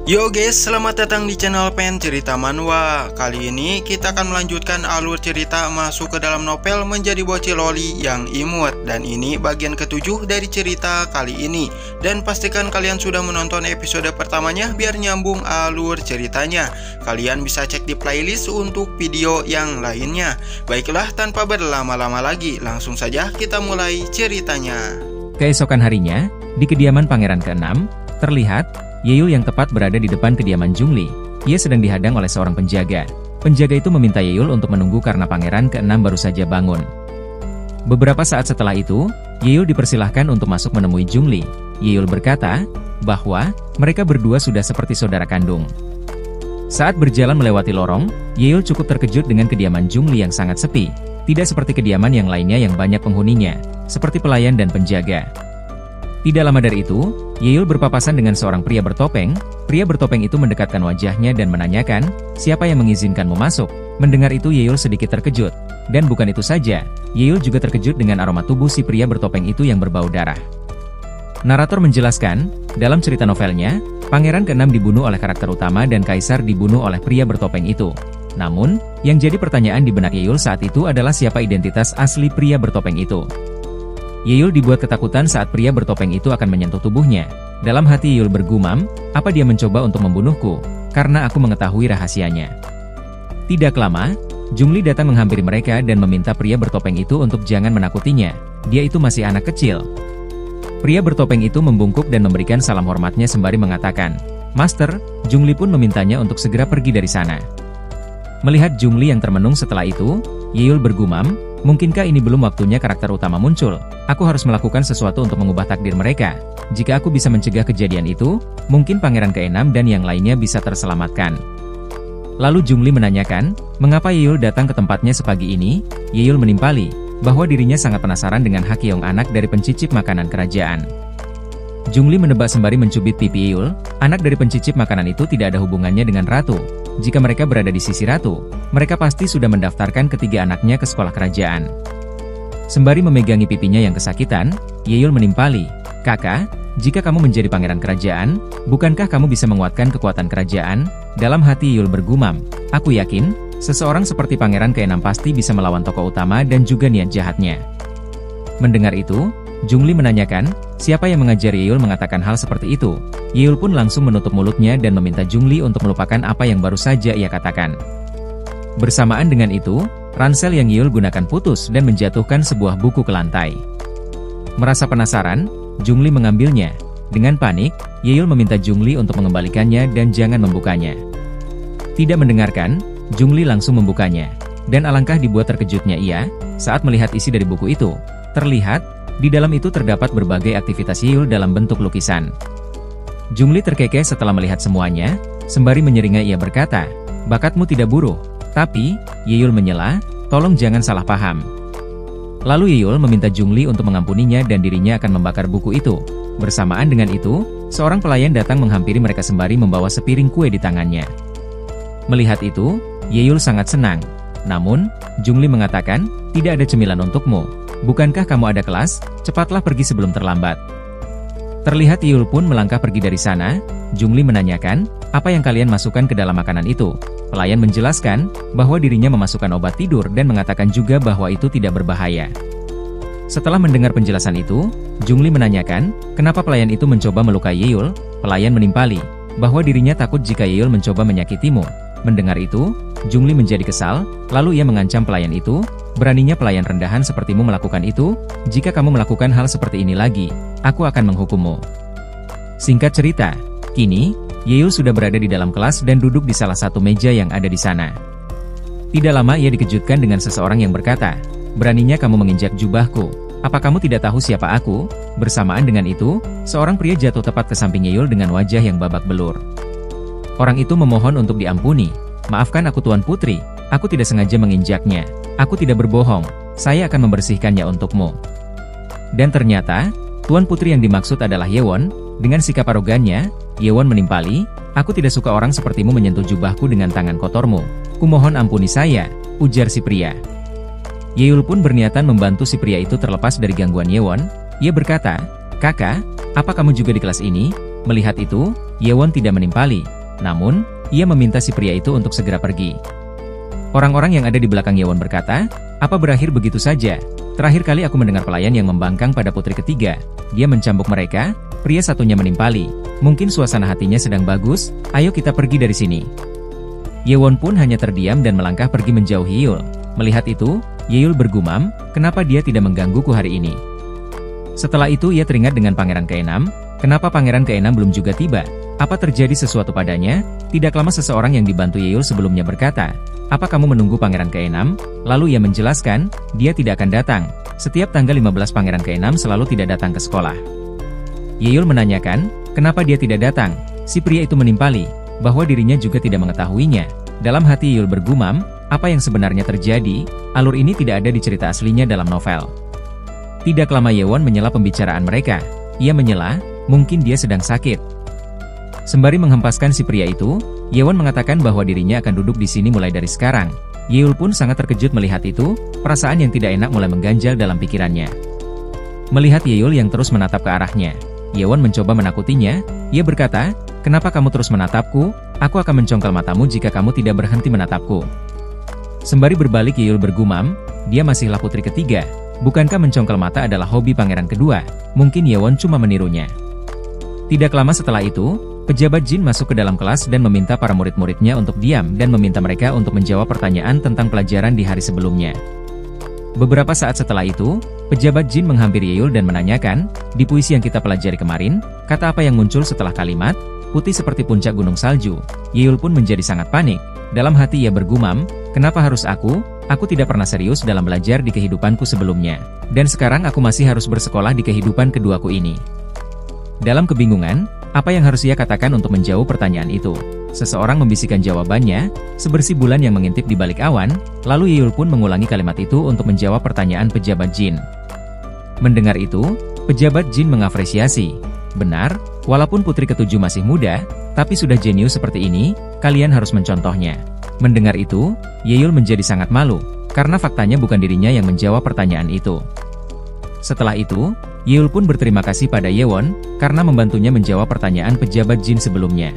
Yo guys, selamat datang di channel Pen Cerita Manhwa. Kali ini kita akan melanjutkan alur cerita masuk ke dalam novel menjadi bocil loli yang imut. Dan ini bagian ketujuh dari cerita kali ini. Dan pastikan kalian sudah menonton episode pertamanya biar nyambung alur ceritanya. Kalian bisa cek di playlist untuk video yang lainnya. Baiklah, tanpa berlama-lama lagi, langsung saja kita mulai ceritanya. Keesokan harinya, di kediaman Pangeran ke-6, terlihat Yeol yang tepat berada di depan kediaman Jungli. Ia sedang dihadang oleh seorang penjaga. Penjaga itu meminta Yeol untuk menunggu karena Pangeran ke-6 baru saja bangun. Beberapa saat setelah itu, Yeol dipersilahkan untuk masuk menemui Jungli. Yeol berkata bahwa mereka berdua sudah seperti saudara kandung. Saat berjalan melewati lorong, Yeol cukup terkejut dengan kediaman Jungli yang sangat sepi. Tidak seperti kediaman yang lainnya yang banyak penghuninya, seperti pelayan dan penjaga. Tidak lama dari itu, Yeol berpapasan dengan seorang pria bertopeng. Pria bertopeng itu mendekatkan wajahnya dan menanyakan, siapa yang mengizinkanmu masuk? Mendengar itu Yeol sedikit terkejut. Dan bukan itu saja, Yeol juga terkejut dengan aroma tubuh si pria bertopeng itu yang berbau darah. Narator menjelaskan, dalam cerita novelnya, Pangeran ke-6 dibunuh oleh karakter utama dan Kaisar dibunuh oleh pria bertopeng itu. Namun, yang jadi pertanyaan di benak Yeol saat itu adalah siapa identitas asli pria bertopeng itu. Yeol dibuat ketakutan saat pria bertopeng itu akan menyentuh tubuhnya. Dalam hati Yeol bergumam, apa dia mencoba untuk membunuhku? Karena aku mengetahui rahasianya. Tidak lama, Jungli datang menghampiri mereka dan meminta pria bertopeng itu untuk jangan menakutinya. Dia itu masih anak kecil. Pria bertopeng itu membungkuk dan memberikan salam hormatnya sembari mengatakan, "Master." Jungli pun memintanya untuk segera pergi dari sana. Melihat Jungli yang termenung setelah itu, Yeol bergumam, mungkinkah ini belum waktunya karakter utama muncul? Aku harus melakukan sesuatu untuk mengubah takdir mereka. Jika aku bisa mencegah kejadian itu, mungkin Pangeran ke-6 dan yang lainnya bisa terselamatkan. Lalu Jungli menanyakan, mengapa Yeol datang ke tempatnya sepagi ini? Yeol menimpali, bahwa dirinya sangat penasaran dengan Hakyeong, anak dari pencicip makanan kerajaan. Jungli menebak sembari mencubit pipi Yeol, anak dari pencicip makanan itu tidak ada hubungannya dengan ratu. Jika mereka berada di sisi ratu, mereka pasti sudah mendaftarkan ketiga anaknya ke sekolah kerajaan. Sembari memegangi pipinya yang kesakitan, Yeol menimpali, "Kakak, jika kamu menjadi pangeran kerajaan, bukankah kamu bisa menguatkan kekuatan kerajaan?" Dalam hati Yeol bergumam, "Aku yakin, seseorang seperti Pangeran ke-6 pasti bisa melawan tokoh utama dan juga niat jahatnya." Mendengar itu, Jungli menanyakan, siapa yang mengajari Yeol mengatakan hal seperti itu? Yeol pun langsung menutup mulutnya dan meminta Jungli untuk melupakan apa yang baru saja ia katakan. Bersamaan dengan itu, ransel yang Yeol gunakan putus dan menjatuhkan sebuah buku ke lantai. Merasa penasaran, Jungli mengambilnya. Dengan panik, Yeol meminta Jungli untuk mengembalikannya dan jangan membukanya. Tidak mendengarkan, Jungli langsung membukanya. Dan alangkah dibuat terkejutnya ia, saat melihat isi dari buku itu. Terlihat, di dalam itu terdapat berbagai aktivitas Yeol dalam bentuk lukisan. Jungli terkekeh setelah melihat semuanya, sembari menyeringai ia berkata, "Bakatmu tidak buruk." Tapi, Yeol menyela, "Tolong jangan salah paham." Lalu Yeol meminta Jungli untuk mengampuninya dan dirinya akan membakar buku itu. Bersamaan dengan itu, seorang pelayan datang menghampiri mereka sembari membawa sepiring kue di tangannya. Melihat itu, Yeol sangat senang. Namun, Jungli mengatakan, "Tidak ada cemilan untukmu. Bukankah kamu ada kelas? Cepatlah pergi sebelum terlambat." Terlihat Yeol pun melangkah pergi dari sana. Jungli menanyakan, "Apa yang kalian masukkan ke dalam makanan itu?" Pelayan menjelaskan, bahwa dirinya memasukkan obat tidur dan mengatakan juga bahwa itu tidak berbahaya. Setelah mendengar penjelasan itu, Jungli menanyakan, kenapa pelayan itu mencoba melukai Yeol? Pelayan menimpali, bahwa dirinya takut jika Yeol mencoba menyakitimu. Mendengar itu, Jungli menjadi kesal, lalu ia mengancam pelayan itu, "Beraninya pelayan rendahan sepertimu melakukan itu? Jika kamu melakukan hal seperti ini lagi, aku akan menghukummu." Singkat cerita, kini, Yeol sudah berada di dalam kelas dan duduk di salah satu meja yang ada di sana. Tidak lama ia dikejutkan dengan seseorang yang berkata, "Beraninya kamu menginjak jubahku. Apa kamu tidak tahu siapa aku?" Bersamaan dengan itu, seorang pria jatuh tepat ke samping Yeol dengan wajah yang babak belur. Orang itu memohon untuk diampuni. "Maafkan aku Tuan Putri, aku tidak sengaja menginjaknya. Aku tidak berbohong, saya akan membersihkannya untukmu." Dan ternyata, Tuan Putri yang dimaksud adalah Yewon. Dengan sikap arogannya, Yewon menimpali, "Aku tidak suka orang sepertimu menyentuh jubahku dengan tangan kotormu. Kumohon ampuni saya," ujar si pria. Yeol pun berniatan membantu si pria itu terlepas dari gangguan Yewon. Ia berkata, "Kakak, apa kamu juga di kelas ini?" Melihat itu, Yewon tidak menimpali. Namun, ia meminta si pria itu untuk segera pergi. Orang-orang yang ada di belakang Yewon berkata, "Apa berakhir begitu saja? Terakhir kali aku mendengar pelayan yang membangkang pada putri ketiga." Dia mencambuk mereka, pria satunya menimpali. "Mungkin suasana hatinya sedang bagus, ayo kita pergi dari sini." Yewon pun hanya terdiam dan melangkah pergi menjauhi Yeol. Melihat itu, Yeol bergumam, "Kenapa dia tidak menggangguku hari ini?" Setelah itu ia teringat dengan pangeran ke-6, kenapa pangeran ke-6 belum juga tiba? Apa terjadi sesuatu padanya? Tidak lama seseorang yang dibantu Yeol sebelumnya berkata, "Apa kamu menunggu pangeran ke-6? Lalu ia menjelaskan, dia tidak akan datang. Setiap tanggal 15 pangeran ke-6 selalu tidak datang ke sekolah. Yeol menanyakan, kenapa dia tidak datang? Si pria itu menimpali, bahwa dirinya juga tidak mengetahuinya. Dalam hati Yeol bergumam, apa yang sebenarnya terjadi? Alur ini tidak ada di cerita aslinya dalam novel. Tidak lama Yewon menyela pembicaraan mereka. Ia menyela, mungkin dia sedang sakit. Sembari menghempaskan si pria itu, Yewon mengatakan bahwa dirinya akan duduk di sini mulai dari sekarang. Yeol pun sangat terkejut melihat itu, perasaan yang tidak enak mulai mengganjal dalam pikirannya. Melihat Yeol yang terus menatap ke arahnya, Yewon mencoba menakutinya. Ia berkata, "Kenapa kamu terus menatapku? Aku akan mencongkel matamu jika kamu tidak berhenti menatapku." Sembari berbalik Yeol bergumam, dia masihlah putri ketiga. Bukankah mencongkel mata adalah hobi pangeran kedua? Mungkin Yewon cuma menirunya. Tidak lama setelah itu, pejabat Jin masuk ke dalam kelas dan meminta para murid-muridnya untuk diam dan meminta mereka untuk menjawab pertanyaan tentang pelajaran di hari sebelumnya. Beberapa saat setelah itu, pejabat Jin menghampiri Yeol dan menanyakan, "Di puisi yang kita pelajari kemarin, kata apa yang muncul setelah kalimat, putih seperti puncak gunung salju?" Yeol pun menjadi sangat panik. Dalam hati ia bergumam, "Kenapa harus aku? Aku tidak pernah serius dalam belajar di kehidupanku sebelumnya. Dan sekarang aku masih harus bersekolah di kehidupan keduaku ini." Dalam kebingungan, apa yang harus ia katakan untuk menjawab pertanyaan itu? Seseorang membisikkan jawabannya, sebersih bulan yang mengintip di balik awan, lalu Yeol pun mengulangi kalimat itu untuk menjawab pertanyaan pejabat Jin. Mendengar itu, pejabat Jin mengapresiasi. "Benar, walaupun putri ketujuh masih muda, tapi sudah jenius seperti ini, kalian harus mencontohnya." Mendengar itu, Yeol menjadi sangat malu, karena faktanya bukan dirinya yang menjawab pertanyaan itu. Setelah itu, Yeol pun berterima kasih pada Yewon, karena membantunya menjawab pertanyaan pejabat Jin sebelumnya.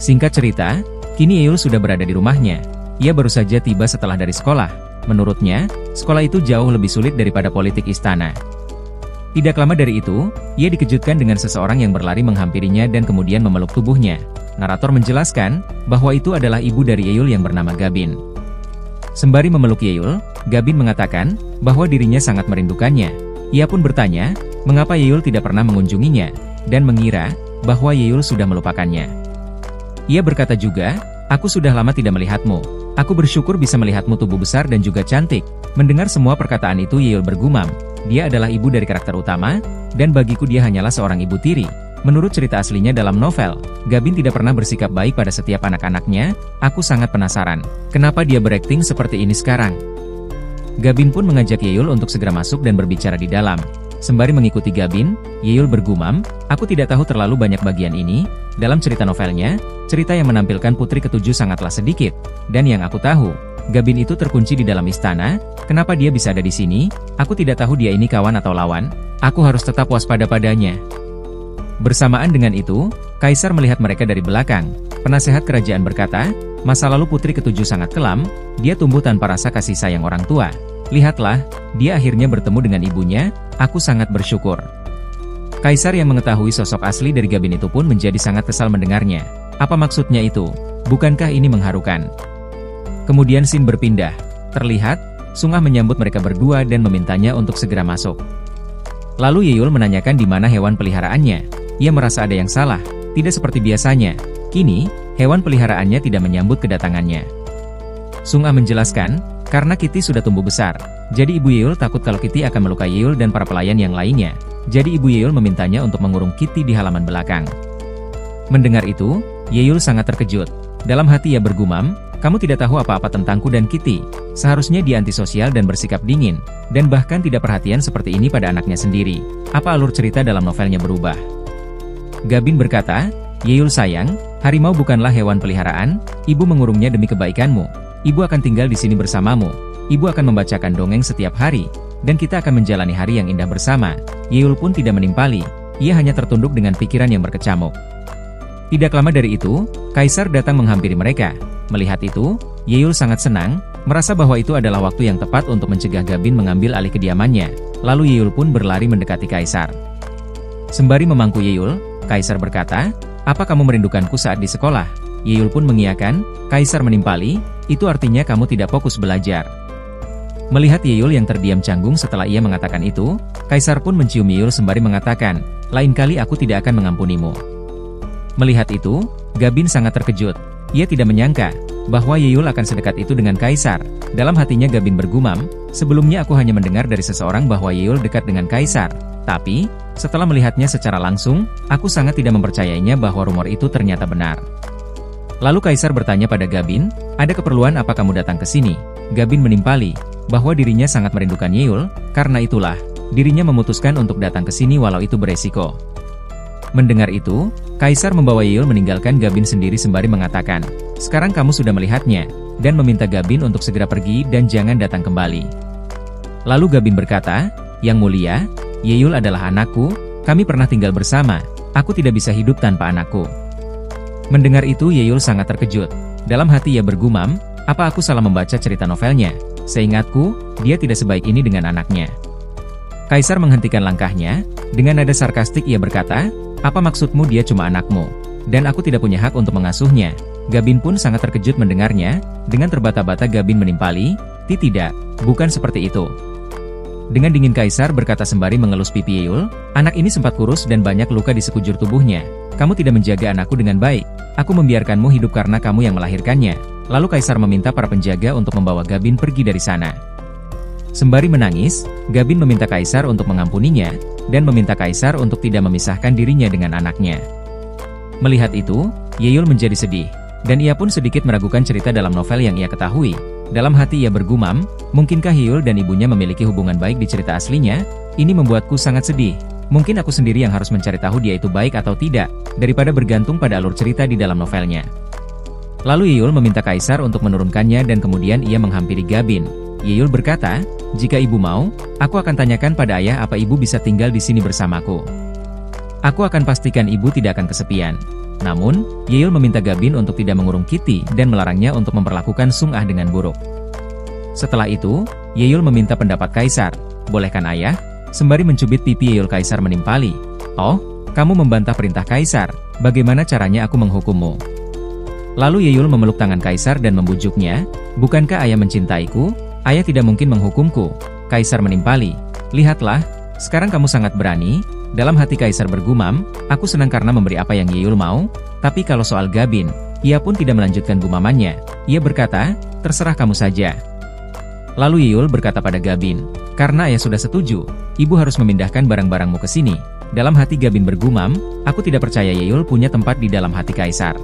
Singkat cerita, kini Yeol sudah berada di rumahnya. Ia baru saja tiba setelah dari sekolah. Menurutnya, sekolah itu jauh lebih sulit daripada politik istana. Tidak lama dari itu, ia dikejutkan dengan seseorang yang berlari menghampirinya dan kemudian memeluk tubuhnya. Narator menjelaskan, bahwa itu adalah ibu dari Yeol yang bernama Gabin. Sembari memeluk Yeol, Gabin mengatakan, bahwa dirinya sangat merindukannya. Ia pun bertanya, mengapa Yeol tidak pernah mengunjunginya, dan mengira, bahwa Yeol sudah melupakannya. Ia berkata juga, "Aku sudah lama tidak melihatmu. Aku bersyukur bisa melihatmu tubuh besar dan juga cantik." Mendengar semua perkataan itu Yeol bergumam, dia adalah ibu dari karakter utama, dan bagiku dia hanyalah seorang ibu tiri. Menurut cerita aslinya dalam novel, Gabin tidak pernah bersikap baik pada setiap anak-anaknya. Aku sangat penasaran, kenapa dia berakting seperti ini sekarang. Gabin pun mengajak Yeol untuk segera masuk dan berbicara di dalam. Sembari mengikuti Gabin, Yeol bergumam, "Aku tidak tahu terlalu banyak bagian ini. Dalam cerita novelnya, cerita yang menampilkan putri ketujuh sangatlah sedikit. Dan yang aku tahu, Gabin itu terkunci di dalam istana. Kenapa dia bisa ada di sini? Aku tidak tahu dia ini kawan atau lawan. Aku harus tetap waspada padanya." Bersamaan dengan itu, Kaisar melihat mereka dari belakang. Penasehat kerajaan berkata, "Masa lalu putri ketujuh sangat kelam, dia tumbuh tanpa rasa kasih sayang orang tua. Lihatlah, dia akhirnya bertemu dengan ibunya, aku sangat bersyukur." Kaisar yang mengetahui sosok asli dari Gabin itu pun menjadi sangat kesal mendengarnya. Apa maksudnya itu? Bukankah ini mengharukan? Kemudian scene berpindah. Terlihat, Sungah menyambut mereka berdua dan memintanya untuk segera masuk. Lalu Yeol menanyakan di mana hewan peliharaannya. Ia merasa ada yang salah, tidak seperti biasanya. Kini, hewan peliharaannya tidak menyambut kedatangannya. Sungah menjelaskan, karena Kitty sudah tumbuh besar. Jadi ibu Yeol takut kalau Kitty akan melukai Yeol dan para pelayan yang lainnya. Jadi ibu Yeol memintanya untuk mengurung Kitty di halaman belakang. Mendengar itu, Yeol sangat terkejut. Dalam hati ia bergumam, "Kamu tidak tahu apa-apa tentangku dan Kitty. Seharusnya dia antisosial dan bersikap dingin, dan bahkan tidak perhatian seperti ini pada anaknya sendiri. Apa alur cerita dalam novelnya berubah?" Gabin berkata, "Yeol sayang, harimau bukanlah hewan peliharaan, ibu mengurungnya demi kebaikanmu. Ibu akan tinggal di sini bersamamu. Ibu akan membacakan dongeng setiap hari, dan kita akan menjalani hari yang indah bersama." Yeol pun tidak menimpali, ia hanya tertunduk dengan pikiran yang berkecamuk. Tidak lama dari itu, Kaisar datang menghampiri mereka. Melihat itu, Yeol sangat senang, merasa bahwa itu adalah waktu yang tepat untuk mencegah Gabin mengambil alih kediamannya. Lalu Yeol pun berlari mendekati Kaisar. Sembari memangku Yeol, Kaisar berkata, "Apa kamu merindukanku saat di sekolah?" Yeol pun mengiyakan. Kaisar menimpali, "Itu artinya kamu tidak fokus belajar." Melihat Yeol yang terdiam canggung setelah ia mengatakan itu, Kaisar pun mencium Yeol sembari mengatakan, "Lain kali aku tidak akan mengampunimu." Melihat itu, Gabin sangat terkejut. Ia tidak menyangka bahwa Yeol akan sedekat itu dengan Kaisar. Dalam hatinya Gabin bergumam, "Sebelumnya aku hanya mendengar dari seseorang bahwa Yeol dekat dengan Kaisar. Tapi, setelah melihatnya secara langsung, aku sangat tidak mempercayainya bahwa rumor itu ternyata benar." Lalu Kaisar bertanya pada Gabin, "Ada keperluan apa kamu datang ke sini?" Gabin menimpali bahwa dirinya sangat merindukan Yeol, karena itulah, dirinya memutuskan untuk datang ke sini walau itu beresiko. Mendengar itu, Kaisar membawa Yeol meninggalkan Gabin sendiri sembari mengatakan, "Sekarang kamu sudah melihatnya," dan meminta Gabin untuk segera pergi dan jangan datang kembali. Lalu Gabin berkata, "Yang mulia, Yeol adalah anakku, kami pernah tinggal bersama, aku tidak bisa hidup tanpa anakku." Mendengar itu Yeol sangat terkejut. Dalam hati ia bergumam, "Apa aku salah membaca cerita novelnya? Seingatku, dia tidak sebaik ini dengan anaknya." Kaisar menghentikan langkahnya, dengan nada sarkastik ia berkata, "Apa maksudmu dia cuma anakmu? Dan aku tidak punya hak untuk mengasuhnya?" Gabin pun sangat terkejut mendengarnya, dengan terbata-bata Gabin menimpali, "Tidak, bukan seperti itu." Dengan dingin Kaisar berkata sembari mengelus pipi Yeol, "Anak ini sempat kurus dan banyak luka di sekujur tubuhnya. Kamu tidak menjaga anakku dengan baik. Aku membiarkanmu hidup karena kamu yang melahirkannya." Lalu Kaisar meminta para penjaga untuk membawa Gabin pergi dari sana. Sembari menangis, Gabin meminta Kaisar untuk mengampuninya, dan meminta Kaisar untuk tidak memisahkan dirinya dengan anaknya. Melihat itu, Yeol menjadi sedih, dan ia pun sedikit meragukan cerita dalam novel yang ia ketahui. Dalam hati ia bergumam, mungkinkah Yeol dan ibunya memiliki hubungan baik di cerita aslinya? Ini membuatku sangat sedih. Mungkin aku sendiri yang harus mencari tahu dia itu baik atau tidak, daripada bergantung pada alur cerita di dalam novelnya. Lalu Yeol meminta Kaisar untuk menurunkannya dan kemudian ia menghampiri Gabin. Yeol berkata, "Jika ibu mau, aku akan tanyakan pada ayah apa ibu bisa tinggal di sini bersamaku. Aku akan pastikan ibu tidak akan kesepian." Namun, Yeol meminta Gabin untuk tidak mengurung Kitty dan melarangnya untuk memperlakukan Sung-ah dengan buruk. Setelah itu, Yeol meminta pendapat Kaisar. "Bolehkan ayah?" Sembari mencubit pipi Yeol, Kaisar menimpali, "Oh, kamu membantah perintah Kaisar, bagaimana caranya aku menghukummu?" Lalu Yeol memeluk tangan Kaisar dan membujuknya, "Bukankah ayah mencintaiku? Ayah tidak mungkin menghukumku." Kaisar menimpali, "Lihatlah, sekarang kamu sangat berani." Dalam hati Kaisar bergumam, "Aku senang karena memberi apa yang Yeol mau." Tapi kalau soal Gabin, ia pun tidak melanjutkan gumamannya. Ia berkata, "Terserah kamu saja." Lalu Yeol berkata pada Gabin, "Karena ayah sudah setuju, ibu harus memindahkan barang-barangmu ke sini." Dalam hati Gabin bergumam, "Aku tidak percaya Yeol punya tempat di dalam hati Kaisar."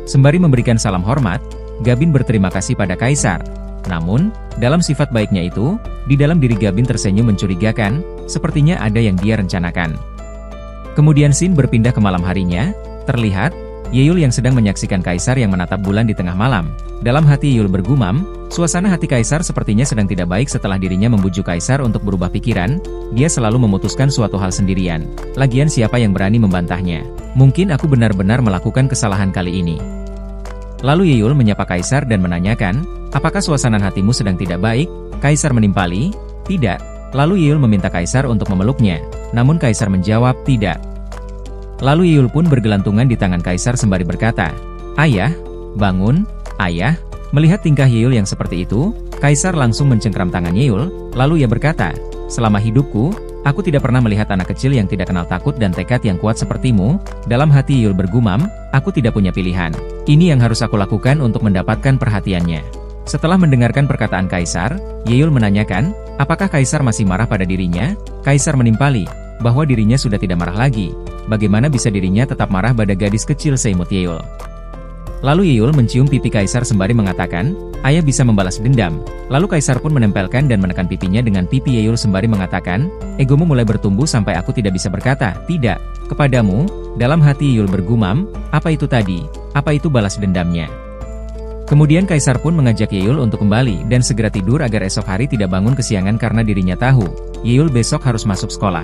Sembari memberikan salam hormat, Gabin berterima kasih pada Kaisar. Namun, dalam sifat baiknya itu, di dalam diri Gabin tersenyum mencurigakan, sepertinya ada yang dia rencanakan. Kemudian scene berpindah ke malam harinya, terlihat, Yeol yang sedang menyaksikan Kaisar yang menatap bulan di tengah malam. Dalam hati Yeol bergumam, suasana hati Kaisar sepertinya sedang tidak baik setelah dirinya membujuk Kaisar untuk berubah pikiran, dia selalu memutuskan suatu hal sendirian. Lagian siapa yang berani membantahnya? Mungkin aku benar-benar melakukan kesalahan kali ini. Lalu Yeol menyapa Kaisar dan menanyakan, "Apakah suasana hatimu sedang tidak baik?" Kaisar menimpali, "Tidak." Lalu Yeol meminta Kaisar untuk memeluknya, namun Kaisar menjawab, "Tidak." Lalu Yeol pun bergelantungan di tangan Kaisar sembari berkata, "Ayah, bangun, ayah." Melihat tingkah Yeol yang seperti itu, Kaisar langsung mencengkram tangan Yeol, lalu ia berkata, "Selama hidupku, aku tidak pernah melihat anak kecil yang tidak kenal takut dan tekad yang kuat sepertimu." Dalam hati Yeol bergumam, "Aku tidak punya pilihan. Ini yang harus aku lakukan untuk mendapatkan perhatiannya." Setelah mendengarkan perkataan Kaisar, Yeol menanyakan, apakah Kaisar masih marah pada dirinya? Kaisar menimpali bahwa dirinya sudah tidak marah lagi. Bagaimana bisa dirinya tetap marah pada gadis kecil seimut Yeol? Lalu Yeol mencium pipi Kaisar sembari mengatakan, "Ayah bisa membalas dendam." Lalu Kaisar pun menempelkan dan menekan pipinya dengan pipi Yeol sembari mengatakan, "Egomu mulai bertumbuh sampai aku tidak bisa berkata tidak kepadamu." Dalam hati Yeol bergumam, "Apa itu tadi? Apa itu balas dendamnya?" Kemudian Kaisar pun mengajak Yeol untuk kembali dan segera tidur agar esok hari tidak bangun kesiangan karena dirinya tahu, Yeol besok harus masuk sekolah.